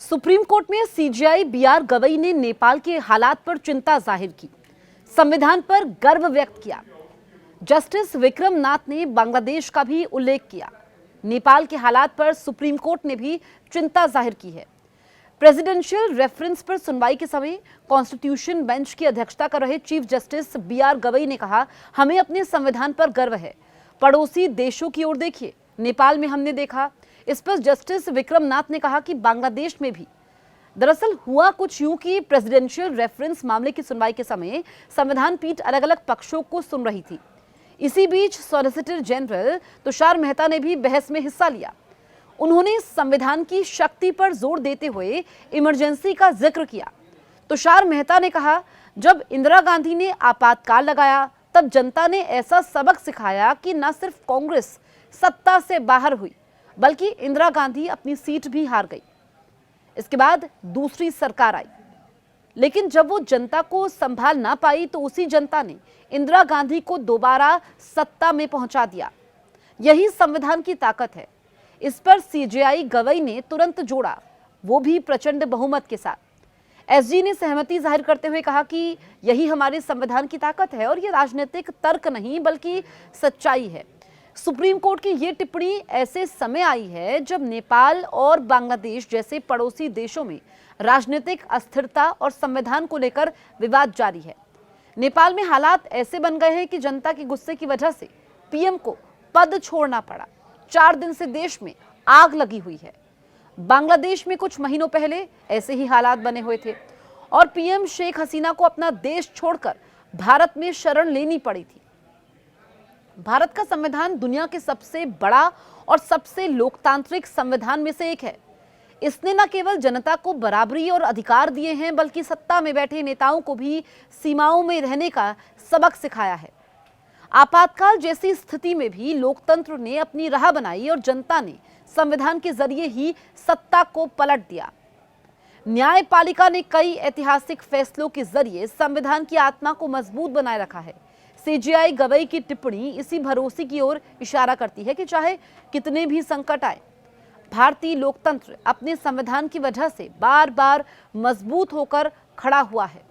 Supreme court में CJI BR Gavai ने नेपाल के हालात पर चिंता जाहिर की, संविधान पर गर्व व्यक्त किया। जस्टिस विक्रम नाथ ने बांग्लादेश का भी उल्लेख किया। नेपाल के हालात पर सुप्रीम कोर्ट ने भी चिंता जाहिर की है। प्रेसिडेंशियल रेफरेंस पर सुनवाई के समय कॉन्स्टिट्यूशन बेंच की अध्यक्षता कर रहे चीफ जस्टिस बीआर गवई ने कहा, हमें अपने संविधान पर गर्व है। पड़ोसी देशों की ओर देखिए, नेपाल में हमने देखा। इस पर जस्टिस विक्रम नाथ ने कहा कि बांग्लादेश में भी दरअसल हुआ कुछ यूं कि प्रेसिडेंशियल रेफरेंस मामले की सुनवाई के समय संविधान पीठ अलग अलग पक्षों को सुन रही थी। इसी बीच सॉलिसिटर जनरल तुषार मेहता ने भी बहस में हिस्सा लिया। उन्होंने संविधान की शक्ति पर जोर देते हुए इमरजेंसी का जिक्र किया। तुषार मेहता ने कहा, जब इंदिरा गांधी ने आपातकाल लगाया तब जनता ने ऐसा सबक सिखाया कि न सिर्फ कांग्रेस सत्ता से बाहर हुई बल्कि इंदिरा गांधी अपनी सीट भी हार गई। इसके बाद दूसरी सरकार आई, लेकिन जब वो जनता को संभाल ना पाई तो उसी जनता ने इंदिरा गांधी को दोबारा सत्ता में पहुंचा दिया। यही संविधान की ताकत है। इस पर सीजेआई गवई ने तुरंत जोड़ा, वो भी प्रचंड बहुमत के साथ। एसजी ने सहमति जाहिर करते हुए कहा कि यही हमारे संविधान की ताकत है और ये राजनीतिक तर्क नहीं बल्कि सच्चाई है। सुप्रीम कोर्ट की ये टिप्पणी ऐसे समय आई है जब नेपाल और बांग्लादेश जैसे पड़ोसी देशों में राजनीतिक अस्थिरता और संविधान को लेकर विवाद जारी है। नेपाल में हालात ऐसे बन गए हैं कि जनता के गुस्से की वजह से पीएम को पद छोड़ना पड़ा। 4 दिन से देश में आग लगी हुई है। बांग्लादेश में कुछ महीनों पहले ऐसे ही हालात बने हुए थे और पीएम शेख हसीना को अपना देश छोड़कर भारत में शरण लेनी पड़ी थी। भारत का संविधान दुनिया के सबसे बड़ा और सबसे लोकतांत्रिक संविधान में से एक है। इसने न केवल जनता को बराबरी और अधिकार दिए हैं बल्कि सत्ता में बैठे नेताओं को भी सीमाओं में रहने का सबक सिखाया है। आपातकाल जैसी स्थिति में भी लोकतंत्र ने अपनी राह बनाई और जनता ने संविधान के जरिए ही सत्ता को पलट दिया। न्यायपालिका ने कई ऐतिहासिक फैसलों के जरिए संविधान की आत्मा को मजबूत बनाए रखा है। सीजेआई गवई की टिप्पणी इसी भरोसे की ओर इशारा करती है कि चाहे कितने भी संकट आए, भारतीय लोकतंत्र अपने संविधान की वजह से बार बार मजबूत होकर खड़ा हुआ है।